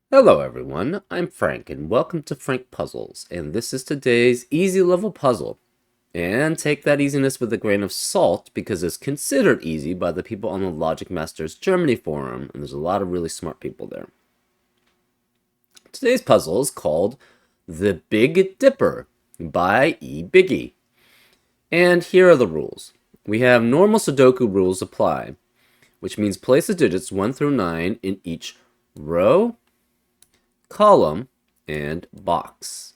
Hello everyone, I'm Frank and welcome to Frank Puzzles, and this is today's easy level puzzle. And take that easiness with a grain of salt because it's considered easy by the people on the Logic Masters Germany forum, and there's a lot of really smart people there. Today's puzzle is called The Big Dipper by E. Biggie. And here are the rules. We have normal Sudoku rules apply, which means place the digits 1 through 9 in each row, column, and box.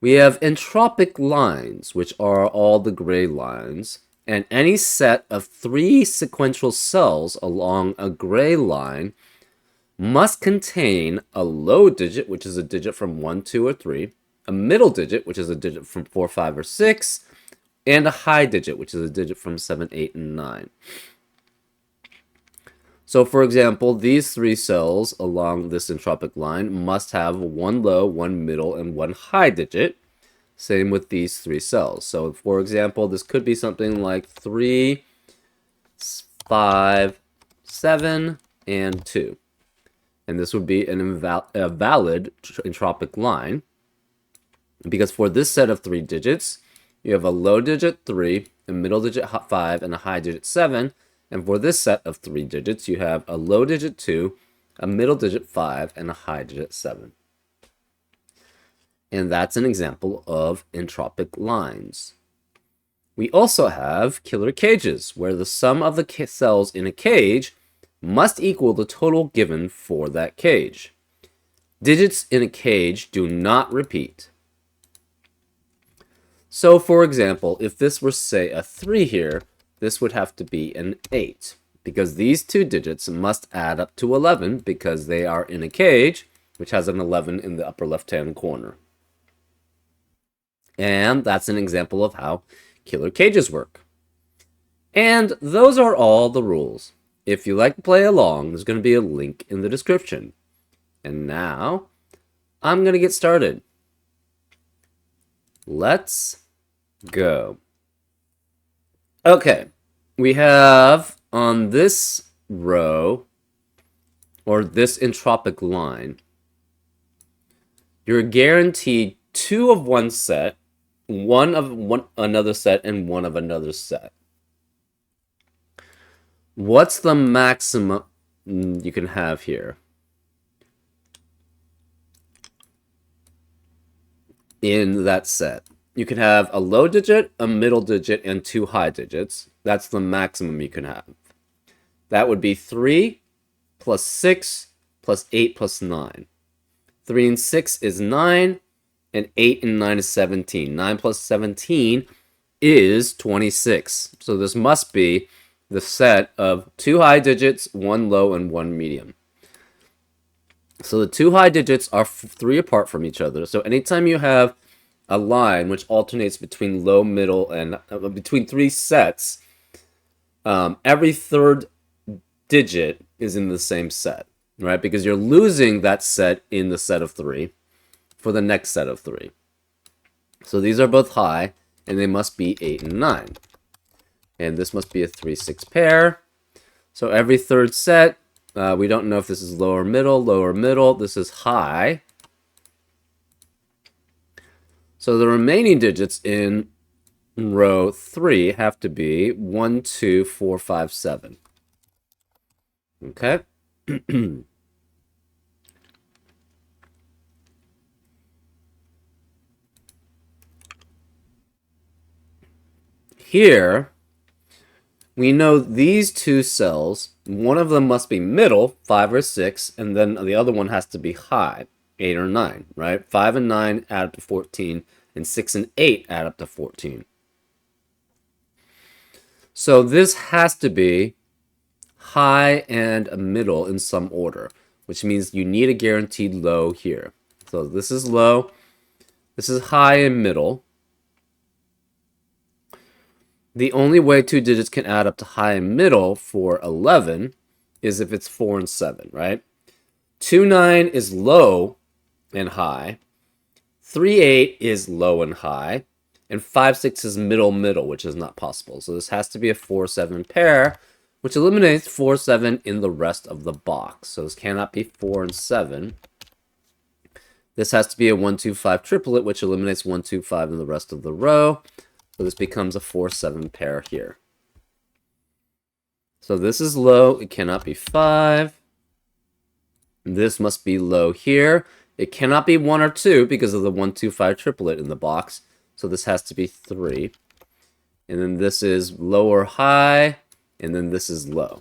We have entropic lines, which are all the gray lines, and any set of 3 sequential cells along a gray line must contain a low digit, which is a digit from 1, 2, or 3, a middle digit, which is a digit from 4, 5, or 6, and a high digit, which is a digit from 7, 8, and 9. So, for example, these 3 cells along this entropic line must have 1 low, 1 middle, and 1 high digit. Same with these 3 cells. So, for example, this could be something like 3, 5, 7, and 2. And this would be a valid entropic line, because for this set of 3 digits, you have a low digit 3, a middle digit 5, and a high digit 7. And for this set of 3 digits, you have a low digit 2, a middle digit 5, and a high digit 7. And that's an example of entropic lines. We also have killer cages, where the sum of the cells in a cage must equal the total given for that cage. Digits in a cage do not repeat. So, for example, if this were, say, a 3 here, this would have to be an 8, because these 2 digits must add up to 11 because they are in a cage, which has an 11 in the upper left-hand corner. And that's an example of how killer cages work. And those are all the rules. If you like to play along, there's going to be a link in the description. And now, I'm going to get started. Let's go. Okay, we have on this row, or this entropic line, you're guaranteed 2 of one set, 1 of another set, and 1 of another set. What's the maximum you can have here? In that set, you can have a low digit, a middle digit, and 2 high digits. That's the maximum you can have. That would be 3 plus 6 plus 8 plus 9. 3 and 6 is 9, and 8 and 9 is 17. 9 plus 17 is 26. So this must be the set of 2 high digits, 1 low, and 1 medium. So the 2 high digits are 3 apart from each other. So anytime you have a line which alternates between low, middle, and between 3 sets, every third digit is in the same set, right? Because you're losing that set in the set of 3 for the next set of 3. So these are both high, and they must be 8 and 9. And this must be a 3-6 pair. So every third set, we don't know if this is lower middle, this is high. So the remaining digits in row 3 have to be 1, 2, 4, 5, 7. Okay? Here, we know these 2 cells, one of them must be middle, 5 or 6, and then the other one has to be high, 8 or 9, right? 5 and 9 add up to 14, and 6 and 8 add up to 14. So this has to be high and a middle in some order, which means you need a guaranteed low here. So this is low, this is high and middle. The only way 2 digits can add up to high and middle for 11 is if it's 4 and 7, right? 2, 9 is low and high. 3, 8 is low and high. And 5, 6 is middle, which is not possible. So this has to be a 4, 7 pair, which eliminates 4, 7 in the rest of the box. So this cannot be 4 and 7. This has to be a 1, 2, 5 triplet, which eliminates 1, 2, 5 in the rest of the row. So this becomes a 4, 7 pair here. So this is low. It cannot be 5. This must be low here. It cannot be 1 or 2 because of the 1, 2, 5 triplet in the box. So this has to be 3. And then this is low or high. And then this is low.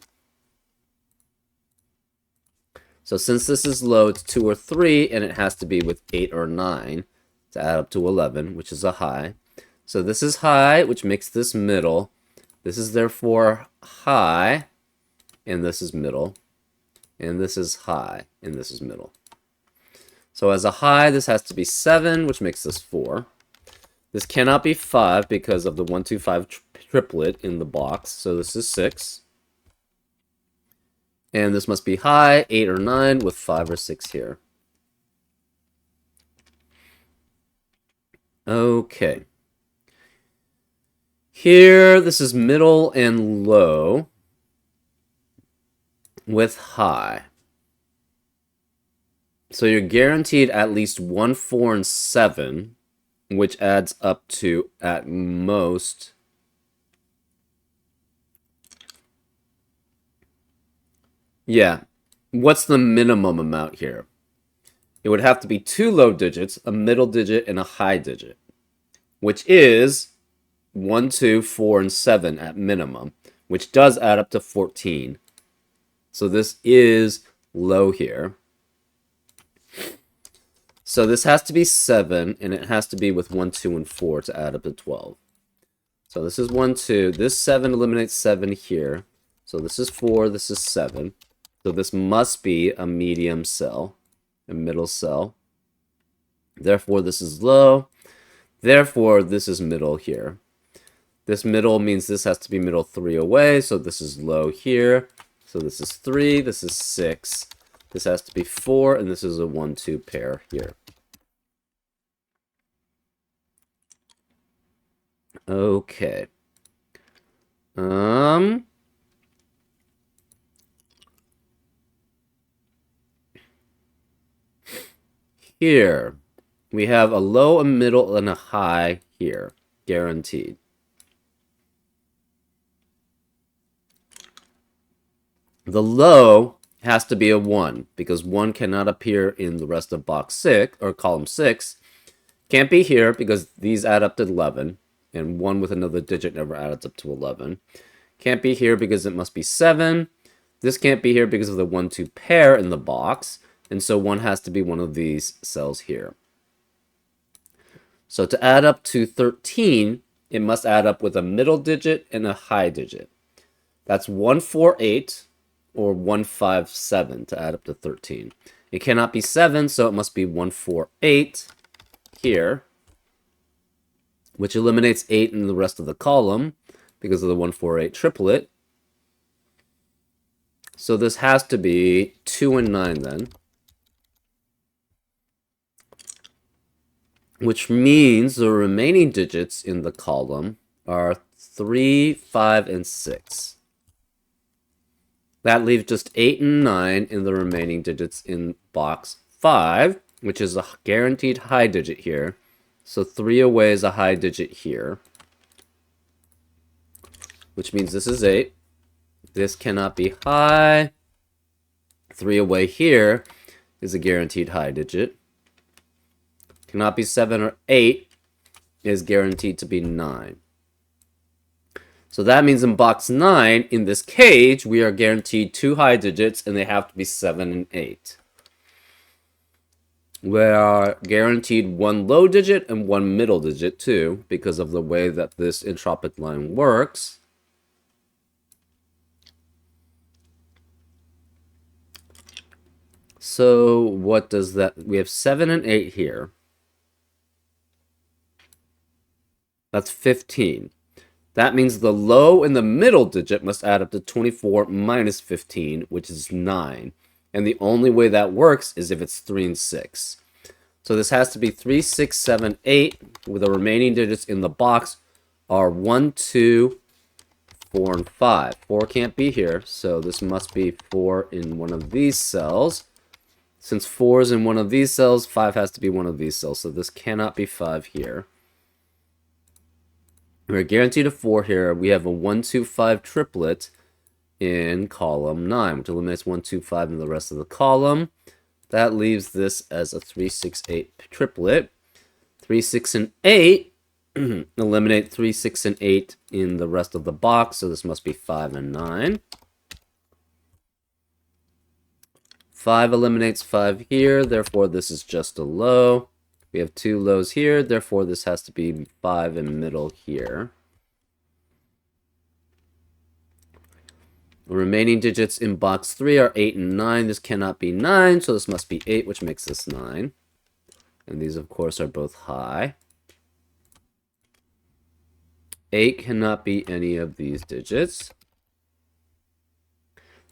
So since this is low, it's 2 or 3, and it has to be with 8 or 9 to add up to 11, which is a high. So this is high, which makes this middle. This is therefore high, and this is middle. And this is high, and this is middle. So as a high, this has to be 7, which makes this 4. This cannot be 5 because of the 1, 2, 5 triplet in the box. So this is 6. And this must be high, 8 or 9, with 5 or 6 here. Okay. Here, this is middle and low with high. So you're guaranteed at least 1, 4, and 7, which adds up to, at most, yeah. What's the minimum amount here? It would have to be 2 low digits, a middle digit, and a high digit, which is 1, 2, 4, and 7 at minimum, which does add up to 14. So this is low here. So this has to be 7, and it has to be with 1, 2, and 4 to add up to 12. So this is 1, 2. This 7 eliminates 7 here. So this is 4, this is 7. So this must be a medium cell, a middle cell. Therefore, this is low. Therefore, this is middle here. This middle means this has to be middle 3 away, so this is low here. So this is 3, this is 6. This has to be 4, and this is a 1, 2 pair here. Okay. Here, we have a low, a middle, and a high here, guaranteed. The low has to be a 1, because 1 cannot appear in the rest of box 6, or column 6. Can't be here, because these add up to 11, and 1 with another digit never adds up to 11. Can't be here because it must be 7. This can't be here because of the 1, 2 pair in the box, and so 1 has to be one of these cells here. So to add up to 13, it must add up with a middle digit and a high digit. That's 148 or 157 to add up to 13. It cannot be 7, so it must be 148 here, which eliminates 8 in the rest of the column because of the 148 triplet. So this has to be 2 and 9 then, which means the remaining digits in the column are 3, 5, and 6. That leaves just 8 and 9 in the remaining digits in box 5, which is a guaranteed high digit here. So 3 away is a high digit here, which means this is 8. This cannot be high. 3 away here is a guaranteed high digit. Cannot be 7 or 8 is guaranteed to be 9. So that means in box 9, in this cage, we are guaranteed 2 high digits, and they have to be 7 and 8. We are guaranteed 1 low digit and 1 middle digit, too, because of the way that this entropic line works. So what does that... We have 7 and 8 here. That's 15. That means the low and the middle digit must add up to 24 minus 15, which is 9. And the only way that works is if it's 3 and 6. So this has to be 3, 6, 7, 8, with the remaining digits in the box are 1, 2, 4 and 5. 4 can't be here, so this must be 4 in one of these cells. Since 4 is in one of these cells, 5 has to be one of these cells, so this cannot be 5 here. We're guaranteed a 4 here. We have a 1, 2, 5 triplet in column 9, which eliminates 1, 2, 5 in the rest of the column. That leaves this as a 3, 6, 8 triplet. 3, 6, and 8 eliminate 3, 6, and 8 in the rest of the box, so this must be 5 and 9. 5 eliminates 5 here, therefore this is just a low. We have 2 lows here, therefore this has to be 5 in middle here. The remaining digits in box 3 are 8 and 9. This cannot be 9, so this must be 8, which makes this 9. And these, of course, are both high. 8 cannot be any of these digits.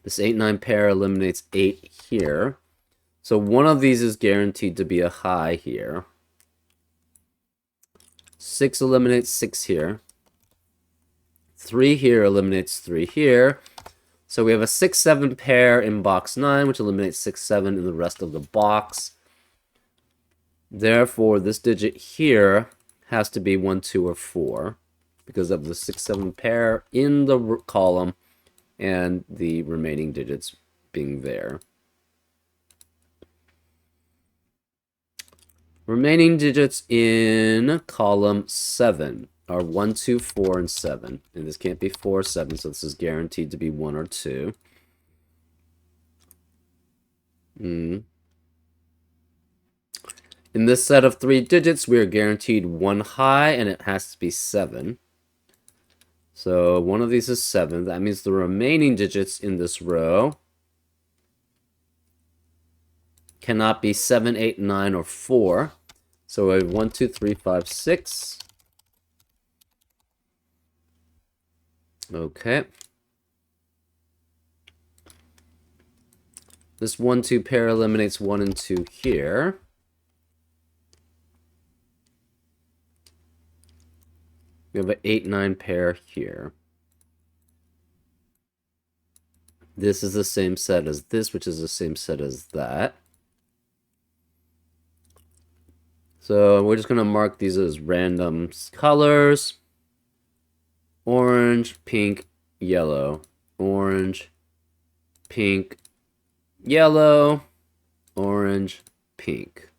This 8-9 pair eliminates 8 here. So one of these is guaranteed to be a high here. 6 eliminates 6 here. 3 here eliminates 3 here. So we have a 6-7 pair in box 9, which eliminates 6-7 in the rest of the box. Therefore, this digit here has to be 1, 2, or 4 because of the 6-7 pair in the column and the remaining digits being there. Remaining digits in column 7 are 1, 2, 4, and 7. And this can't be 4 or 7, so this is guaranteed to be 1 or 2. In this set of 3 digits, we are guaranteed 1 high, and it has to be 7. So one of these is 7. That means the remaining digits in this row cannot be 7, 8, 9, or 4. So we have 1, 2, 3, 5, 6. Okay. This 1, 2 pair eliminates 1 and 2 here. We have an 8-9 pair here. This is the same set as this, which is the same set as that. So we're just going to mark these as random colors. Orange, pink, yellow. Orange, pink, yellow. Orange, pink.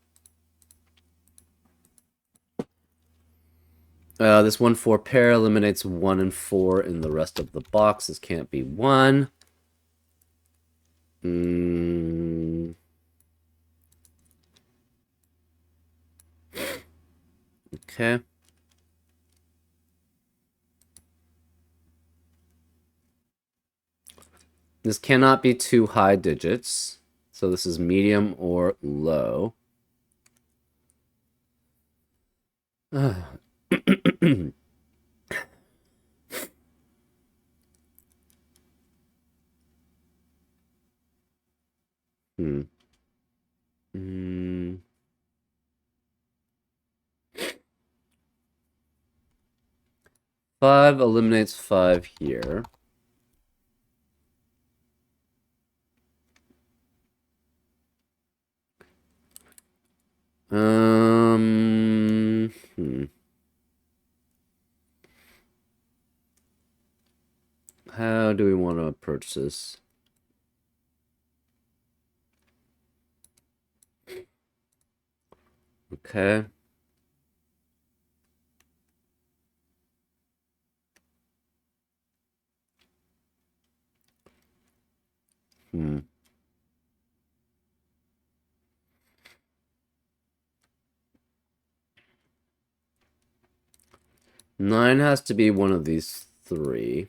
This 1, 4 pair eliminates 1 and 4 in the rest of the box. This can't be 1. Okay. This cannot be 2 high digits. So this is medium or low. Five eliminates 5 here. How do we want to approach this? Okay. Nine has to be one of these 3.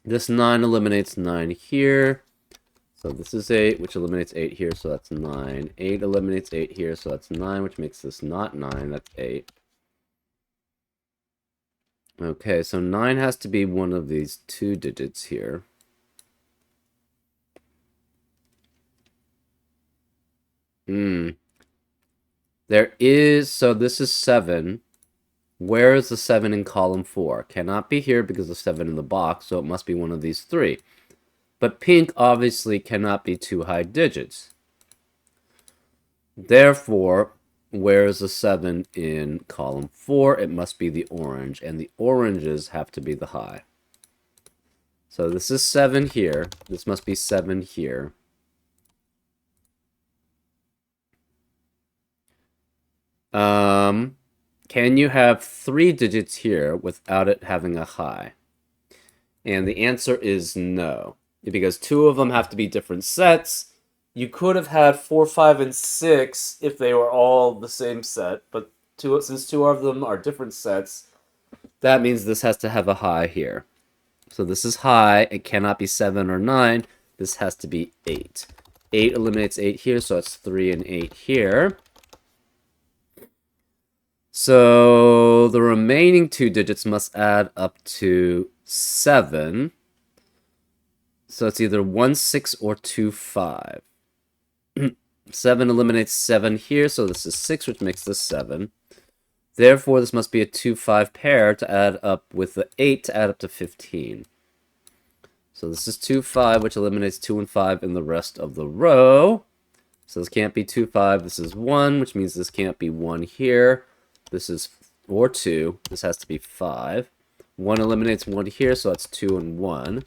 This 9 eliminates 9 here. So this is 8, which eliminates 8 here, so that's 9. 8 eliminates 8 here, so that's 9, which makes this not 9, that's 8. Okay, so 9 has to be one of these 2 digits here. Hmm. There is, so this is 7. Where is the 7 in column 4? Cannot be here because of 7 in the box, so it must be one of these 3. But pink obviously cannot be 2 high digits. Therefore, where is the 7 in column 4? It must be the orange, and the oranges have to be the high. So this is 7 here. This must be 7 here. Can you have 3 digits here without it having a high? And the answer is no, because 2 of them have to be different sets. You could have had 4, 5, and 6 if they were all the same set, but since 2 of them are different sets, that means this has to have a high here. So this is high. It cannot be 7 or 9. This has to be 8. 8 eliminates 8 here, so it's 3 and 8 here. So the remaining 2 digits must add up to 7. So it's either 1, 6 or 2, 5. 7 eliminates 7 here, so this is 6, which makes this 7. Therefore, this must be a 2, 5 pair to add up with the 8 to add up to 15. So this is 2, 5, which eliminates 2 and 5 in the rest of the row. So this can't be 2, 5. This is 1, which means this can't be 1 here. This is, or 2. This has to be 5. 1 eliminates 1 here, so that's 2 and 1.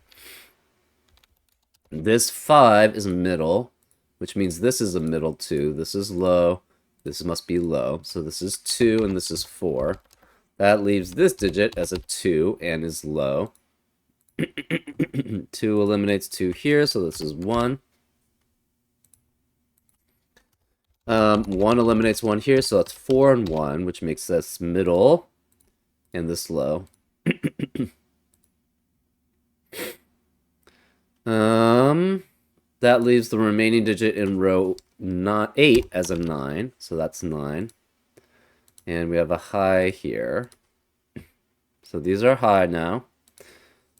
This 5 is middle, which means this is a middle 2. This is low. This must be low. So this is 2 and this is 4. That leaves this digit as a 2 and is low. 2 eliminates 2 here, so this is 1. 1 eliminates 1 here, so that's 4 and 1, which makes this middle and this low. That leaves the remaining digit in row 8 as a 9, so that's 9. And we have a high here. So these are high now.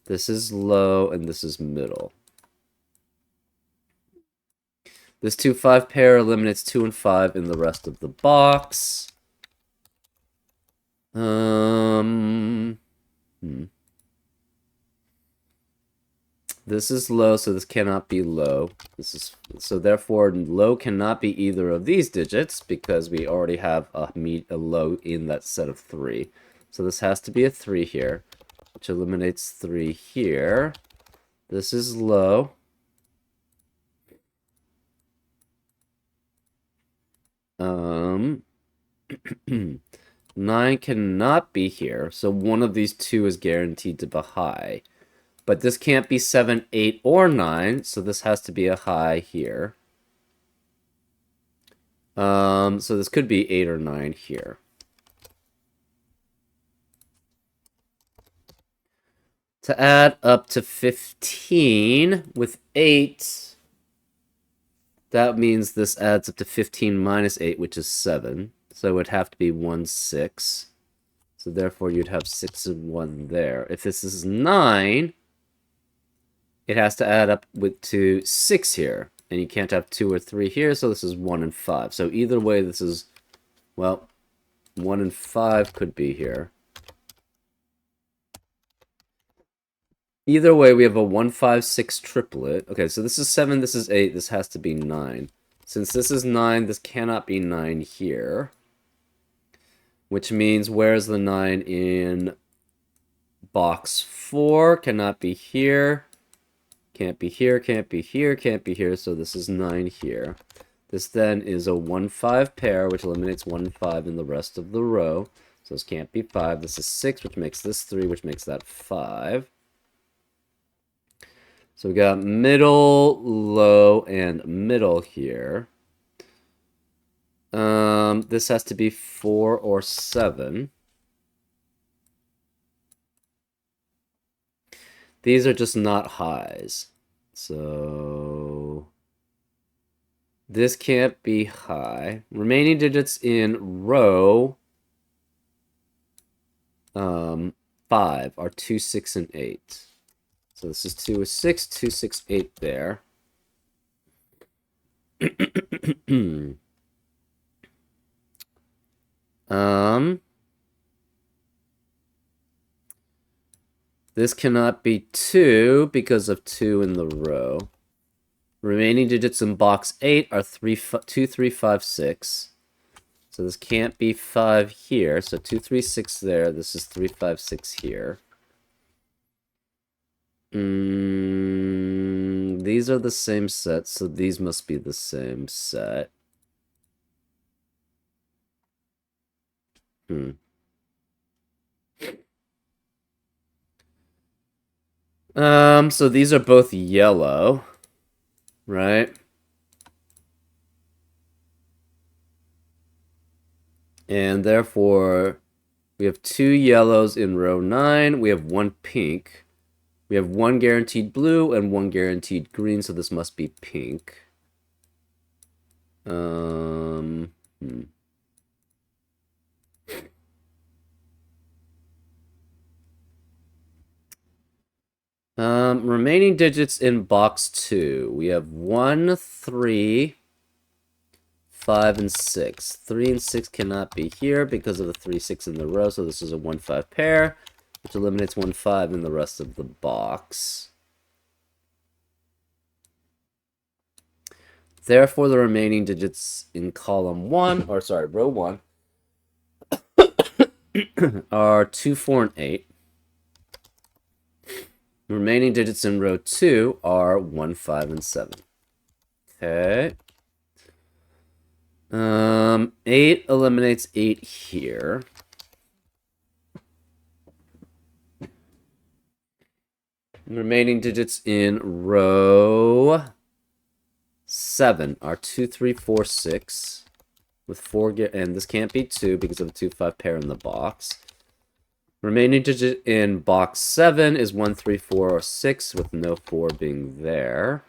This is low, and this is middle. This 2, 5 pair eliminates 2 and 5 in the rest of the box. This is low, so this cannot be low. So therefore low cannot be either of these digits because we already have a low in that set of 3. So this has to be a 3 here, which eliminates 3 here. This is low. Um 9 cannot be here, so one of these 2 is guaranteed to be high. But this can't be 7, 8, or 9, so this has to be a high here. So this could be 8 or 9 here. To add up to 15 with 8, that means this adds up to 15 minus 8, which is 7. So it would have to be 1, 6. So therefore you'd have 6 and 1 there. If this is 9, it has to add up to 6 here. And you can't have 2 or 3 here, so this is 1 and 5. So either way, this is, well, 1 and 5 could be here. Either way, we have a 1, 5, 6 triplet. Okay, so this is 7, this is 8, this has to be 9. Since this is 9, this cannot be 9 here. Which means, where's the 9 in box 4? Cannot be here. Can't be here, can't be here, can't be here, so this is 9 here. This then is a 1, 5 pair, which eliminates 1 and 5 in the rest of the row. So this can't be 5. This is 6, which makes this 3, which makes that 5. So we got middle, low, and middle here. This has to be 4 or 7. These are just not highs. So this can't be high. Remaining digits in row 5 are 2, 6, and 8. So this is 2 is 6, 2, 6, 8 there. This cannot be 2 because of 2 in the row. Remaining digits in box 8 are 2, 3, 5, 6. So this can't be 5 here. So 2, 3, 6 there. This is 3, 5, 6 here. These are the same set, so these must be the same set. So these are both yellow, right? And therefore, we have 2 yellows in row 9. We have 1 pink. We have 1 guaranteed blue and 1 guaranteed green, so this must be pink. Remaining digits in box 2. We have 1, 3, 5, and 6. 3 and 6 cannot be here because of the 3, 6 in the row, so this is a 1, 5 pair, which eliminates 1, 5 in the rest of the box. Therefore, the remaining digits in column 1, or sorry, row 1, are 2, 4, and 8. Remaining digits in row 2 are 1, 5, and 7. Okay. 8 eliminates 8 here. Remaining digits in row 7 are 2, 3, 4, 6. With 4, and this can't be 2 because of a 2, 5 pair in the box. Remaining digit in box 7 is 1, 3, 4, or 6, with no 4 being there.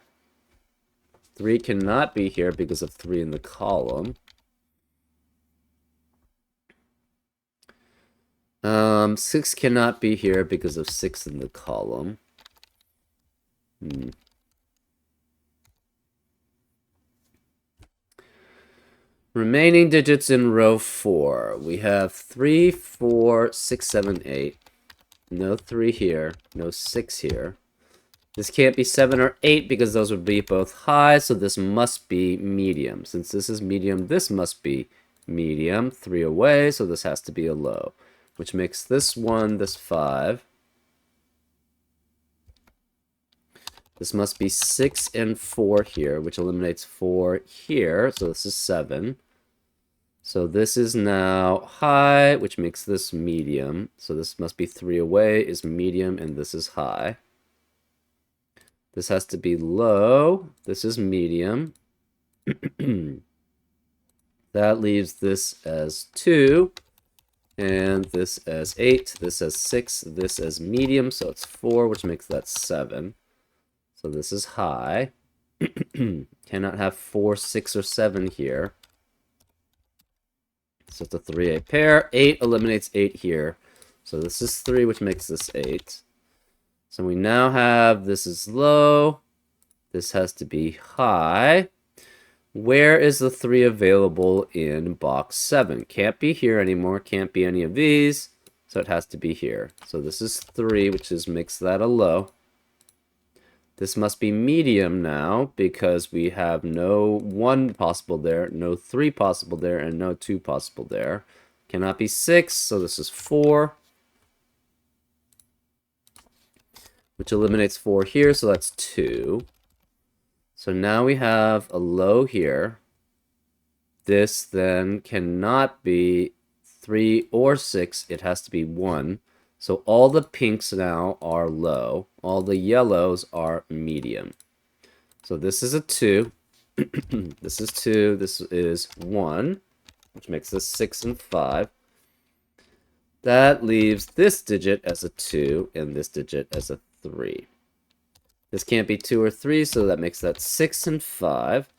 3 cannot be here because of 3 in the column. 6 cannot be here because of 6 in the column. Remaining digits in row 4. We have 3, 4, 6, 7, 8. No 3 here. No 6 here. This can't be 7 or 8 because those would be both high, so this must be medium. Since this is medium, this must be medium. 3 away, so this has to be a low, which makes this 1, this 5. This must be 6 and 4 here, which eliminates 4 here, so this is 7. So this is now high, which makes this medium. So this must be 3 away is medium, and this is high. This has to be low. This is medium. That leaves this as 2, and this as 8, this as 6, this as medium, so it's 4, which makes that 7. So this is high. Cannot have 4, 6, or 7 here. So it's a 3-8 pair. 8 eliminates 8 here. So this is 3, which makes this 8. So we now have this is low. This has to be high. Where is the 3 available in box 7? Can't be here anymore. Can't be any of these. So it has to be here. So this is 3, which makes that a low. This must be medium now because we have no 1 possible there, no 3 possible there, and no 2 possible there. Cannot be 6, so this is 4. Which eliminates 4 here, so that's 2. So now we have a low here. This then cannot be 3 or 6. It has to be 1. So all the pinks now are low. All the yellows are medium. So this is a 2. This is 2. This is 1, which makes this 6 and 5. That leaves this digit as a 2 and this digit as a 3. This can't be 2 or 3, so that makes that 6 and 5.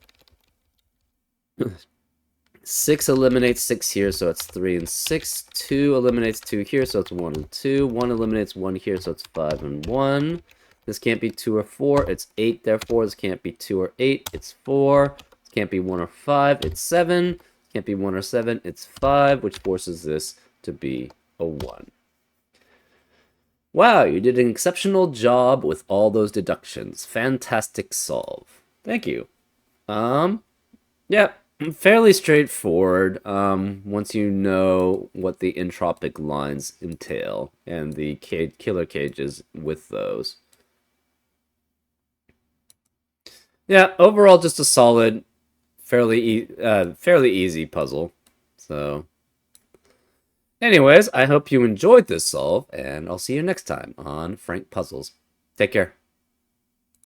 6 eliminates 6 here, so it's 3 and 6. 2 eliminates 2 here, so it's 1 and 2. 1 eliminates 1 here, so it's 5 and 1. This can't be 2 or 4, it's 8, therefore this can't be 2 or 8, it's 4. This can't be 1 or 5, it's 7. This can't be 1 or 7, it's 5, which forces this to be a 1. Wow, you did an exceptional job with all those deductions. Fantastic solve. Thank you. Yeah, fairly straightforward, once you know what the entropic lines entail and the killer cages with those. Yeah, overall just a solid, fairly easy puzzle. So, anyways, I hope you enjoyed this solve, and I'll see you next time on Frank Puzzles. Take care.